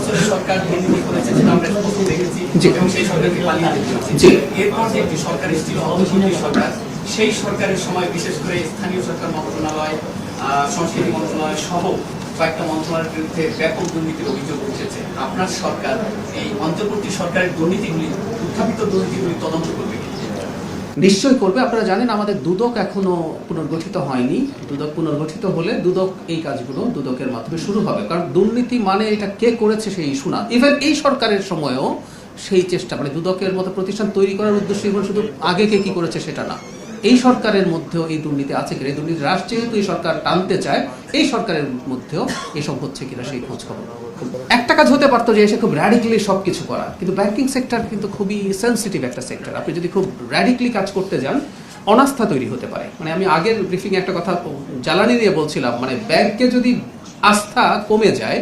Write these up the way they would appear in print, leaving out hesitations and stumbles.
বছরের সরকার দুর্নীতি করেছে সেটা আমরা প্রথম দেখেছি এবং সেই সরকারকে পালিয়ে যেতে হয়েছে। এরপর যে একটি সরকার এসেছিল অন্তর্বর্তী সরকার, সেই সরকারের সময় বিশেষ করে স্থানীয় সরকার মন্ত্রণালয়, সংস্কৃতি মন্ত্রণালয় সহ কয়েকটা মন্ত্রণালয়ের বিরুদ্ধে ব্যাপক দুর্নীতির অভিযোগ উঠেছে। আপনার সরকার এই অন্তর্বর্তী সরকারের দুর্নীতিগুলি, উত্থাপিত দুর্নীতিগুলি তদন্ত করবে? নিশ্চয়ই করবে। আপনারা জানেন আমাদের দুদক এখনো পুনর্গঠিত হয়নি। দুদক পুনর্গঠিত হলে দুদক এই কাজগুলো দুদকের মাধ্যমে শুরু হবে। কারণ দুর্নীতি মানে এটা কে করেছে সেই ইস্যু না। ইভেন এই সরকারের সময়ও সেই চেষ্টা, মানে দুদকের মতো প্রতিষ্ঠান তৈরি করার উদ্দেশ্যে শুধু আগে কে কি করেছে সেটা না, এই সরকারের মধ্যেও এই দুর্নীতি আছে কিনা, এই দুর্নীতি রাশ যেহেতু এই সরকার টানতে চায়, এই সরকারের মধ্যেও এসব হচ্ছে কিনা সেই খোঁজ খবর। একটা কাজ হতে পারতো যে এসে খুব র্যাডিক্যালি সবকিছু করা, কিন্তু ব্যাংকিং সেক্টর কিন্তু খুবই সেন্সিটিভ একটা সেক্টর। আপনি যদি খুব র্যাডিক্যালি কাজ করতে যান, অনাস্থা তৈরি হতে পারে। মানে আমি আগের ব্রিফিং একটা কথা জ্বালানি দিয়ে বলছিলাম, মানে ব্যাংকে যদি আস্থা কমে যায়,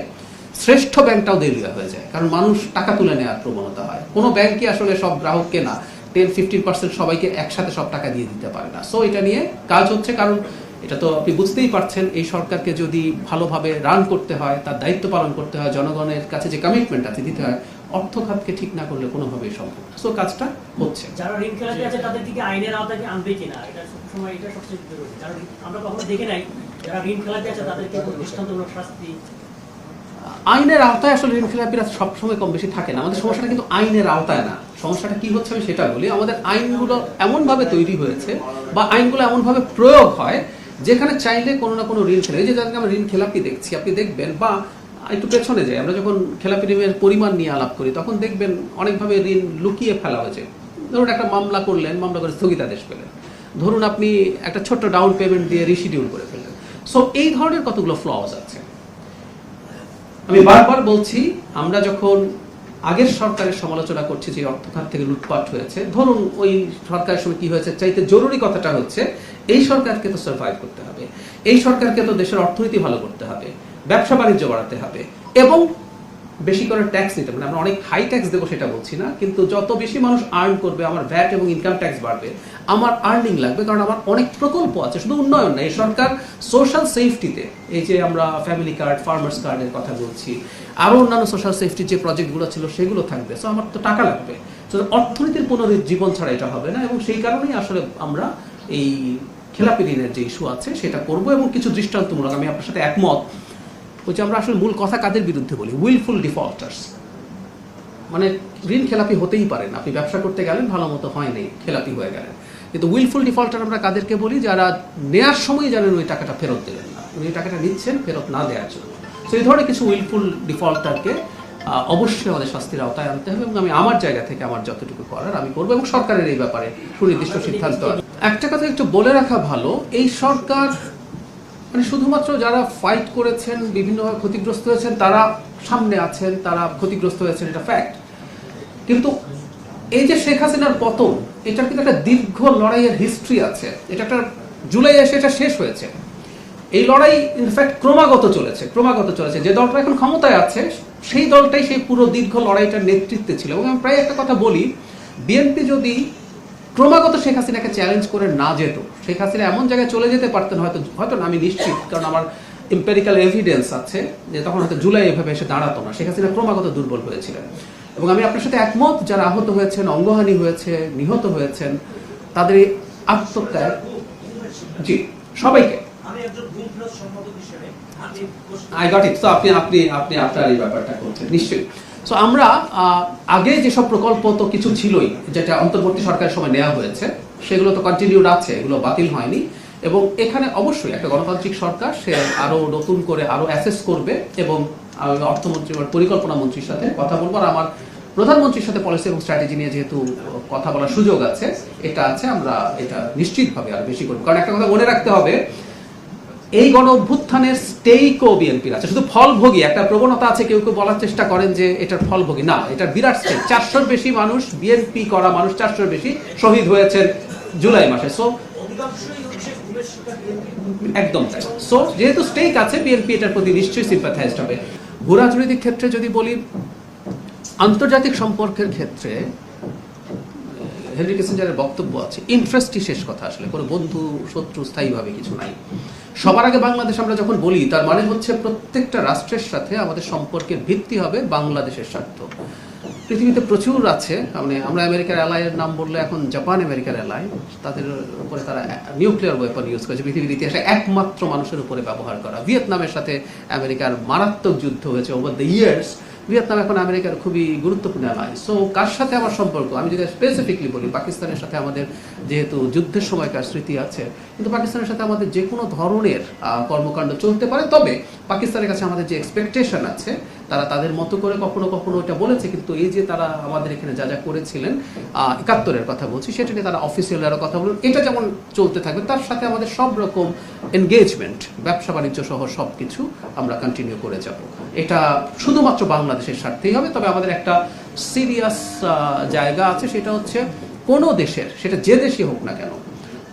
শ্রেষ্ঠ ব্যাংকটাও দেউলিয়া হয়ে যায়। কারণ মানুষ টাকা তুলে নেওয়ার প্রবণতা হয়। কোনো ব্যাংকই আসলে সব গ্রাহককে না 10-15% সবাইকে একসাথে সব টাকা দিয়ে দিতে পারে না। সো এটা নিয়ে কাজ হচ্ছে। কারণ এটা তো আপনি বুঝতেই পারছেন, এই সরকারকে যদি ভালোভাবে রান করতে হয়, তার দায়িত্ব পালন করতে হয়, জনগণের কাছে যে কমিটমেন্ট আছে দিতে হয়, অর্থ খাতকে ঠিক না করলে কোনোভাবেই সম্ভব না। সো কাজটা হচ্ছে। যারা ঋণ খেলাপি আছে তাদের দিকে আইনের আওতায় আনবে কিনা, এটা সবসময় এটা সবচেয়ে জরুরি। কারণ আমরা কখনো দেখে নাই যারা ঋণ খেলাপি আছে তাদেরকে দৃষ্টান্তমূলক শাস্তি। আইনের আওতায় আসলে ঋণ খেলাপিরা সবসময় কম বেশি থাকে না। আমাদের সমস্যাটা কিন্তু আইনের আওতায় না। সমস্যাটা কি হচ্ছে আমি সেটা বলি। আমাদের আইনগুলো এমনভাবে তৈরি হয়েছে বা আইনগুলো এমনভাবে প্রয়োগ হয় যেখানে চাইলে কোনো না কোনো ঋণ খেলাপি, এই যে যাদেরকে আমরা ঋণ খেলাপি দেখছি, আপনি দেখবেন, বা একটু পেছনে যাই, আমরা যখন খেলাপি ঋণের পরিমাণ নিয়ে আলাপ করি তখন দেখবেন অনেকভাবে ঋণ লুকিয়ে ফেলা হয়েছে। ধরুন একটা মামলা করলেন, মামলা করে স্থগিতাদেশ পেলেন। ধরুন আপনি একটা ছোট্ট ডাউন পেমেন্ট দিয়ে রিশিডিউল করে ফেললেন। সো এই ধরনের কতগুলো ফ্লজ আছে। আমি বারবার বলছি, আমরা যখন আগের সরকারের সমালোচনা করছি যে অর্থ খাত থেকে লুটপাট হয়েছে, ধরুন ওই সরকারের সময় কি হয়েছে, চাইতে জরুরি কথাটা হচ্ছে এই সরকারকে তো সার্ভাইভ করতে হবে, এই সরকারকে তো দেশের অর্থনীতি ভালো করতে হবে, ব্যবসা বাণিজ্য বাড়াতে হবে এবং বেশি করে ট্যাক্স নিতে হবে। আমরা অনেক হাই ট্যাক্স দেবো সেটা বলছি না, কিন্তু যত বেশি মানুষ আর্ন করবে, আমার ভ্যাট এবং ইনকাম ট্যাক্স বাড়বে, আমার আর্নিং লাগবে। কারণ আমার অনেক প্রকল্প আছে, শুধু উন্নয়ন না। এই সরকার সোশ্যাল সেফটিতে, এই যে আমরা ফ্যামিলি কার্ড, ফার্মার্স কার্ডের কথা বলছি, আরও অন্যান্য সোশ্যাল সেফটির যে প্রজেক্টগুলো ছিল সেগুলো থাকবে। সো আমার তো টাকা লাগবে। সো অর্থনীতির পুনরুজ্জীবন ছাড়া এটা হবে না। এবং সেই কারণেই আসলে আমরা এই খেলাপি ঋণের যে ইস্যু আছে সেটা করবো। এবং কিছু দৃষ্টান্তমূলক, আমি আপনার সাথে একমত, ওই যে আমরা আসলে মূল কথা কাদের বিরুদ্ধে বলি, উইলফুল ডিফল্টার্স। মানে ঋণ খেলাপি হতেই পারেন, আপনি ব্যবসা করতে গেলেন, ভালো মতো হয়নি, খেলাপি হয়ে গেলেন। কিন্তু উইলফুল ডিফল্টার আমরা কাদেরকে বলি? যারা নেয়ার সময় জানেন ওই টাকাটা ফেরত দেবেন না, উনি টাকাটা নিচ্ছেন ফেরত না দেওয়ার জন্য। তো এই ধরনের কিছু উইলফুল ডিফল্টারকে অবশ্যই আমাদের শাস্তির আওতায় আনতে হবে। এবং আমি আমার জায়গা থেকে আমার যতটুকু করার আমি করবো, এবং সরকারের এই ব্যাপারে সুনির্দিষ্ট সিদ্ধান্ত। একটা কথা একটু বলে রাখা ভালো, এই সরকার মানে শুধুমাত্র যারা ফাইট করেছেন, বিভিন্নভাবে ক্ষতিগ্রস্ত হয়েছেন, তারা সামনে আছেন, তারা ক্ষতিগ্রস্ত হয়েছেন, এটা ফ্যাক্ট। কিন্তু এই যে শেখ হাসিনার পতন, এটার কিন্তু একটা দীর্ঘ লড়াইয়ের হিস্ট্রি আছে। এটা একটা জুলাই এসে এটা শেষ হয়েছে। এই লড়াই ইনফ্যাক্ট ক্রমাগত চলেছে। যে দলটা এখন ক্ষমতায় আছে সেই দলটাই সেই পুরো দীর্ঘ লড়াইটার নেতৃত্বে ছিল। এবং আমি প্রায় একটা কথা বলি, বিএনপি যদি ক্রমাগত শেখ হাসিনাকে চ্যালেঞ্জ করে না যেত, শেখ হাসিনা এমন জায়গায় চলে যেতে পারতেন হয়তো না, আমি নিশ্চিত, কারণ আমার এম্পেরিক্যাল এভিডেন্স আছে যে তখন হয়তো জুলাই এভাবে এসে দাঁড়াতো না। শেখ হাসিনা ক্রমাগত দুর্বল হয়েছিলেন। এবং আমি আপনার সাথে একমত, যারা আহত হয়েছেন, অঙ্গহানি হয়েছে, নিহত হয়েছেন, তাদের আত্মত্যাগ, জি সবাইকে আই গট ইট। তো আপনি আপনার এই ব্যাপারটা করছেন নিশ্চয়ই। সো আমরা আগে যেসব প্রকল্প তো কিছু ছিলই, যেটা অন্তর্বর্তী সরকারের সময় নেওয়া হয়েছে, সেগুলো তো কন্টিনিউড আছে, এগুলো বাতিল হয়নি। এবং এখানে অবশ্যই একটা গণতান্ত্রিক সরকার, সে আরো নতুন করে আরো অ্যাসেস করবে। এবং অর্থমন্ত্রী বা পরিকল্পনা মন্ত্রীর সাথে কথা বলবো। আর আমার প্রধানমন্ত্রীর সাথে পলিসি এবং স্ট্র্যাটেজি নিয়ে যেহেতু কথা বলার সুযোগ আছে, এটা আছে, আমরা এটা নিশ্চিতভাবে আরো বেশি করবো। কারণ একটা কথা মনে রাখতে হবে, এই গণ অভ্যুত্থানের স্টেকও বিএনপির আছে। শুধু ফলভোগী একটা প্রবণতা আছে, কেউ কেউ বলার চেষ্টা করেন যে এটার ফলভোগী না, এটা বিরাট স্টেক। 400-র বেশি মানুষ, বিএনপি করা মানুষ 400-র বেশি শহীদ হয়েছেন জুলাই মাসে। সো একদম তাই। সো যেহেতু স্টেক আছে, বিএনপি এটার প্রতি নিশ্চয়ই সিম্প্যাথাইজড হবে। ভূরাজনৈতিক ক্ষেত্রে যদি বলি, আন্তর্জাতিক সম্পর্কের ক্ষেত্রে হেনরি কিসিঞ্জারের বক্তব্য আছে, ইন্টারেস্টই শেষ কথা। আসলে কোনো বন্ধু শত্রু স্থায়ীভাবে কিছু নাই। সবার আগে বাংলাদেশ আমরা যখন বলি তার মানে হচ্ছে প্রত্যেকটা রাষ্ট্রের সাথে আমাদের সম্পর্কের ভিত্তি হবে বাংলাদেশের স্বার্থ। পৃথিবীতে প্রচুর আছে, মানে আমরা আমেরিকার অ্যালাইয়ের নাম বললে এখন জাপান আমেরিকার অ্যালাই, তাদের উপরে তারা নিউক্লিয়ার ওয়েপন ইউজ করেছে, পৃথিবীর ইতিহাসে একমাত্র মানুষের উপরে ব্যবহার করা। ভিয়েতনামের সাথে আমেরিকার মারাত্মক যুদ্ধ হয়েছে ওভার দ্য ইয়ার্স। ভিয়েতনাম এখন আমেরিকার খুবই গুরুত্বপূর্ণ অ্যালাই। সো কার সাথে আমার সম্পর্ক, আমি যদি স্পেসিফিকলি বলি, পাকিস্তানের সাথে আমাদের যেহেতু যুদ্ধের সময়কার স্মৃতি আছে, কিন্তু পাকিস্তানের সাথে আমাদের যে কোনো ধরনের কর্মকাণ্ড চলতে পারে। তবে পাকিস্তানের কাছে আমাদের যে এক্সপেকটেশন আছে, তারা তাদের মতো করে কখনো কখনো এটা বলেছে, কিন্তু এই যে তারা আমাদের এখানে যা যা করেছিলেন ৭১-এর কথা বলছি, সেটা নিয়ে তারা অফিসিয়াল আরও কথা বলুন, এটা যেমন চলতে থাকবে, তার সাথে আমাদের সব রকম এনগেজমেন্ট, ব্যবসা বাণিজ্য সহ সব কিছু আমরা কন্টিনিউ করে যাব। এটা শুধুমাত্র বাংলাদেশের স্বার্থেই হবে। তবে আমাদের একটা সিরিয়াস জায়গা আছে, সেটা হচ্ছে কোনো দেশের, সেটা যে দেশই হোক না কেন,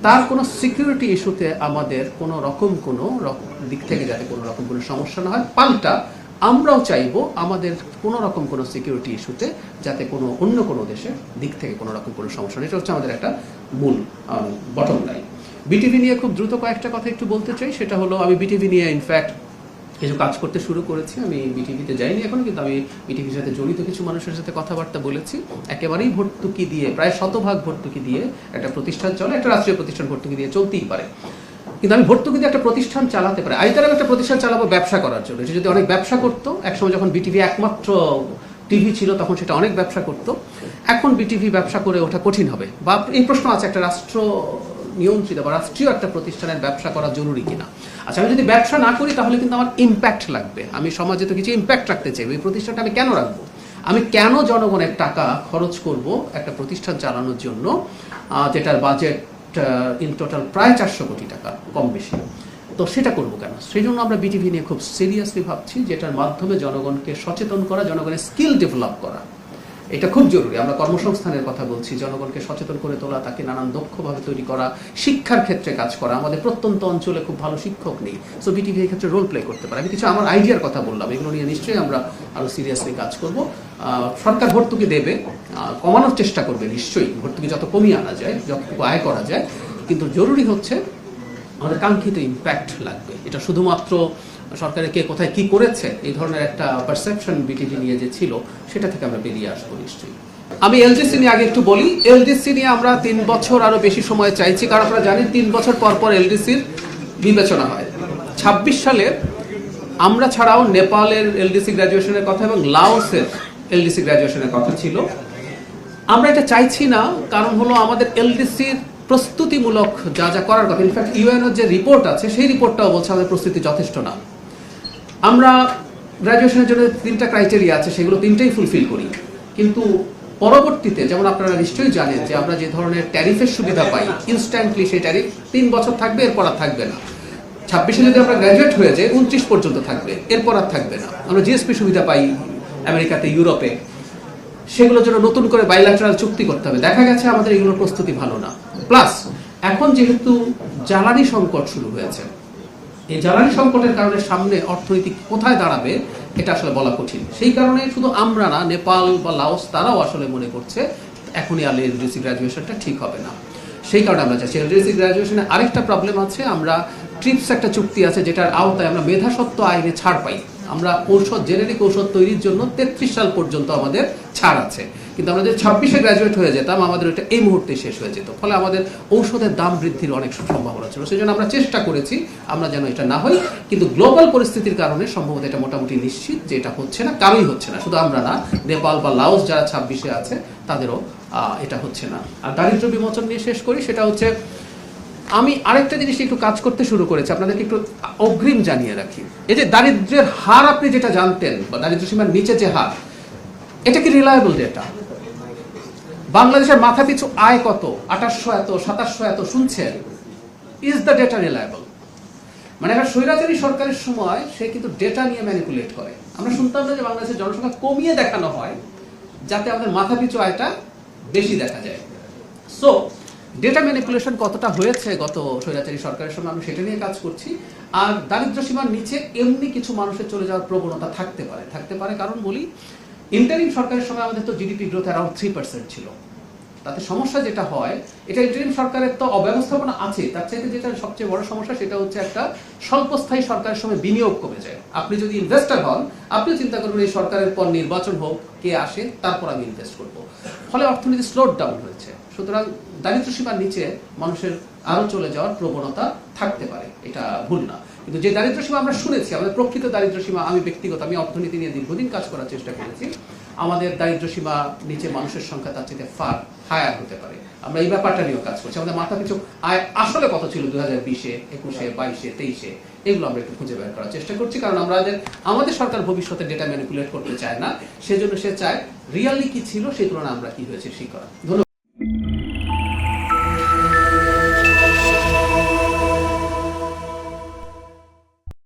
তার কোনো সিকিউরিটি ইস্যুতে আমাদের কোনো রকম কোনো দিক থেকে যাতে কোনো রকম কোনো সমস্যা না হয়। পাল্টা আমরাও চাইবো আমাদের কোনো রকম কোনো সিকিউরিটি ইস্যুতে যাতে কোনো অন্য কোনো দেশের দিক থেকে কোনো রকম কোনো সমস্যা নেই। এটা হচ্ছে আমাদের একটা মূল বটম লাইন। বিটিভি নিয়ে খুব দ্রুত কয়েকটা কথা একটু বলতে চাই। সেটা হলো, আমি বিটিভি নিয়ে ইনফ্যাক্ট কিছু কাজ করতে শুরু করেছি। আমি বিটিভিতে যাইনি এখনো, কিন্তু আমি বিটিভির সাথে জড়িত কিছু মানুষের সাথে কথাবার্তা বলেছি। একেবারেই ভর্তুকি দিয়ে, প্রায় 100% ভর্তুকি দিয়ে একটা প্রতিষ্ঠান চলে, একটা রাষ্ট্রীয় প্রতিষ্ঠান ভর্তুকি দিয়ে চলতেই পারে, কিন্তু আমি ভর্তুকি দিয়ে একটা প্রতিষ্ঠান চালাতে পারি। আইতার আমি একটা প্রতিষ্ঠান চালাবো ব্যবসা করার জন্য। এটা যদি অনেক ব্যবসা করতো, একসময় যখন বিটিভি একমাত্র টিভি ছিল তখন সেটা অনেক ব্যবসা করতো, এখন বিটিভি ব্যবসা করে ওঠা কঠিন হবে। বা এই প্রশ্ন আছে, একটা রাষ্ট্র নিয়ন্ত্রিত বা রাষ্ট্রীয় একটা প্রতিষ্ঠানের ব্যবসা করা জরুরি কিনা। আচ্ছা, আমি যদি ব্যবসা না করি তাহলে কিন্তু আমার ইম্প্যাক্ট লাগবে, আমি সমাজে তো কিছু ইম্প্যাক্ট রাখতে চাই। এই প্রতিষ্ঠানটা আমি কেন রাখবো, আমি কেন জনগণের টাকা খরচ করব একটা প্রতিষ্ঠান চালানোর জন্য যেটার বাজেট ইন টোটাল প্রায় 400 কোটি টাকা কম বেশি, তো সেটা করবো কেন? সেই জন্য আমরা বিটিভি নিয়ে খুব সিরিয়াসলি ভাবছি, যেটার মাধ্যমে জনগণকে সচেতন করা, জনগণের স্কিল ডেভেলপ করা, এটা খুব জরুরি। আমরা কর্মসংস্থানের কথা বলছি, জনগণকে সচেতন করে তোলা, তাকে নানান দক্ষভাবে তৈরি করা, শিক্ষার ক্ষেত্রে কাজ করা। আমাদের প্রত্যন্ত অঞ্চলে খুব ভালো শিক্ষক নেই, সো বিটিভি এই ক্ষেত্রে রোল প্লে করতে পারে। আমি কিছু আমার আইডিয়ার কথা বললাম, এগুলো নিয়ে নিশ্চয়ই আমরা আরও সিরিয়াসলি কাজ করব। সরকার ভর্তুকি দেবে, কমানোর চেষ্টা করবে নিশ্চয়ই, ভর্তুকি যত কমিয়ে আনা যায়, যতটুকু আয় করা যায়, কিন্তু জরুরি হচ্ছে আমাদের কাঙ্ক্ষিত ইম্প্যাক্ট লাগবে। এটা শুধুমাত্র সরকারের কে কোথায় কি করেছে এই ধরনের একটা পারসেপশন বিটিভি নিয়ে যে ছিল, সেটা থেকে আমরা বেরিয়ে আসবো নিশ্চয়ই। আমি এলডিসি নিয়ে আগে একটু বলি। এলডিসি নিয়ে আমরা 3 বছর আরো বেশি সময় চাইছি, কারণ আপনারা জানেন 3 বছর পর পর এলডিসির বিবেচনা হয়। 26 সালে আমরা ছাড়াও নেপালের এলডিসি গ্র্যাজুয়েশনের কথা এবং লাওসের এলডিসি গ্র্যাজুয়েশনের কথা ছিল। আমরা এটা চাইছি না, কারণ হলো আমাদের এলডিসির প্রস্তুতিমূলক যা যা করার কথা, ইনফ্যাক্ট ইউএনওর যে রিপোর্ট আছে সেই রিপোর্টটাও বলছে আমাদের প্রস্তুতি যথেষ্ট না। আমরা গ্র্যাজুয়েশনের জন্য 3টা ক্রাইটেরিয়া আছে, সেগুলো 3টাই ফুলফিল করি, কিন্তু পরবর্তীতে যেমন আপনারা নিশ্চয়ই জানেন যে আমরা যে ধরনের ট্যারিফের সুবিধা পাই, ইনস্ট্যান্টলি সেই ট্যারিফ 3 বছর থাকবে, এরপর আর থাকবে না। 26-এ যদি আমরা গ্র্যাজুয়েট হয়ে যাই 29 পর্যন্ত থাকবে, এরপর আর থাকবে না। আমরা জিএসপি সুবিধা পাই আমেরিকাতে, ইউরোপে, সেগুলোর জন্য নতুন করে বাইল্যাটারাল চুক্তি করতে হবে। দেখা গেছে আমাদের এগুলোর প্রস্তুতি ভালো না। প্লাস এখন যেহেতু জ্বালানি সংকট শুরু হয়েছে, এই জ্বালানি সংকটের কারণে সামনে অর্থনীতি কোথায় দাঁড়াবে এটা আসলে বলা কঠিন। সেই কারণে শুধু আমরা না, নেপাল বা লাওস তারাও আসলে মনে করছে এখনই আলে এলডিসি গ্র্যাজুয়েশনটা ঠিক হবে না। সেই কারণে আমরা চাচ্ছি এলডিসি গ্র্যাজুয়েশনে আরেকটা প্রবলেম আছে, আমরা ট্রিপস একটা চুক্তি আছে যেটার আওতায় আমরা মেধাসত্ত্ব আইনে ছাড় পাই। আমরা ঔষধ, জেনেরিক ঔষধ তৈরির জন্য 33 সাল পর্যন্ত আমাদের ছাড় আছে, কিন্তু আমরা যদি 26-এ গ্র্যাজুয়েট হয়ে যেতাম আমাদের ওইটা এই মুহূর্তে শেষ হয়ে যেত, ফলে আমাদের ঔষধের দাম বৃদ্ধির অনেক সম্ভাবনা ছিল। সেই জন্য আমরা চেষ্টা করেছি আমরা যেন এটা না হয়, কিন্তু গ্লোবাল পরিস্থিতির কারণে সম্ভবত এটা মোটামুটি নিশ্চিত যে এটা হচ্ছে না, কারোই হচ্ছে না, শুধু আমরা না, নেপাল বা লাওস যারা 26-এ আছে তাদেরও এটা হচ্ছে না। আর দারিদ্র্য বিমোচন নিয়ে শেষ করি, সেটা হচ্ছে আমি আরেকটা জিনিস একটু কাজ করতে শুরু করেছি, আপনাদেরকে একটু অগ্রিম জানিয়ে রাখি। এই যে দারিদ্র্যের হার আপনি যেটা জানতেন, বা দারিদ্র্য সীমার নিচে যে হার, এটা কি রিলায়েবল ডেটা? বাংলাদেশের মাথা পিছু আয় কত, 2800 এত, 2700 এত শুনছেন, ইজ দ্য ডেটা রিলায়েবল? মানে একটা স্বৈরাচারী সরকারের সময় সে কিন্তু ডেটা নিয়ে ম্যানিপুলেট করে। আমরা শুনতাম না যে বাংলাদেশের জনসংখ্যা কমিয়ে দেখানো হয় যাতে আমাদের মাথা পিছু আয়টা বেশি দেখা যায়। সো ডেটা ম্যানিপুলেশন কতটা হয়েছে গত স্বৈরাচারী সরকারের সময়, আমি সেটা নিয়ে কাজ করছি। আর দারিদ্র্য সীমার নিচে এমনি কিছু মানুষের চলে যাওয়ার প্রবণতা থাকতে পারে, কারণ বলি ইন্টারিম সরকারের সময় আমাদের তো জিডিপি গ্রোথ অ্যারাউন্ড 3% ছিল, তাতে সমস্যা যেটা হয়, এটা ইন্টারিম সরকারের তো অব্যবস্থাপনা আছে, তার চাইতে যেটা সবচেয়ে বড় সমস্যা সেটা হচ্ছে একটা স্বল্পস্থায়ী সরকারের সময় বিনিয়োগ কমে যায়। আপনি যদি ইনভেস্টর হন, আপনিও চিন্তা করবেন এই সরকারের পর নির্বাচন হোক, কে আসে, তারপর আমি ইনভেস্ট করবো। ফলে অর্থনীতি স্লো ডাউন হয়েছে। সুতরাং দারিদ্র সীমার নিচে মানুষের আরো চলে যাওয়ার প্রবণতা থাকতে পারে, এটা ভুল না। কিন্তু যে দারিদ্র সীমা আমরা শুনেছি, আমাদের প্রকৃত দারিদ্র সীমা, আমি অর্থনীতি নিয়ে দীর্ঘদিন কাজ করার চেষ্টা করেছি, আমাদের দারিদ্র সীমা নিচে মানুষের সংখ্যা তার চেয়ে ফার হায়ার হতে পারে। আমরা এই ব্যাপারটা নিয়েও কাজ করছি। আমাদের মাথা পিছু আয় আসলে কত ছিল 2020-এ, 21-এ, 22-এ, 23-এ, এগুলো আমরা একটু খুঁজে বের করার চেষ্টা করছি। কারণ আমাদের সরকার ভবিষ্যতে ডেটা ম্যানিপুলেট করতে চায় না, সেজন্য সে চায় রিয়ালি কি ছিল সেই তুলনায় আমরা কি হয়েছে সেই করা। ধন্যবাদ।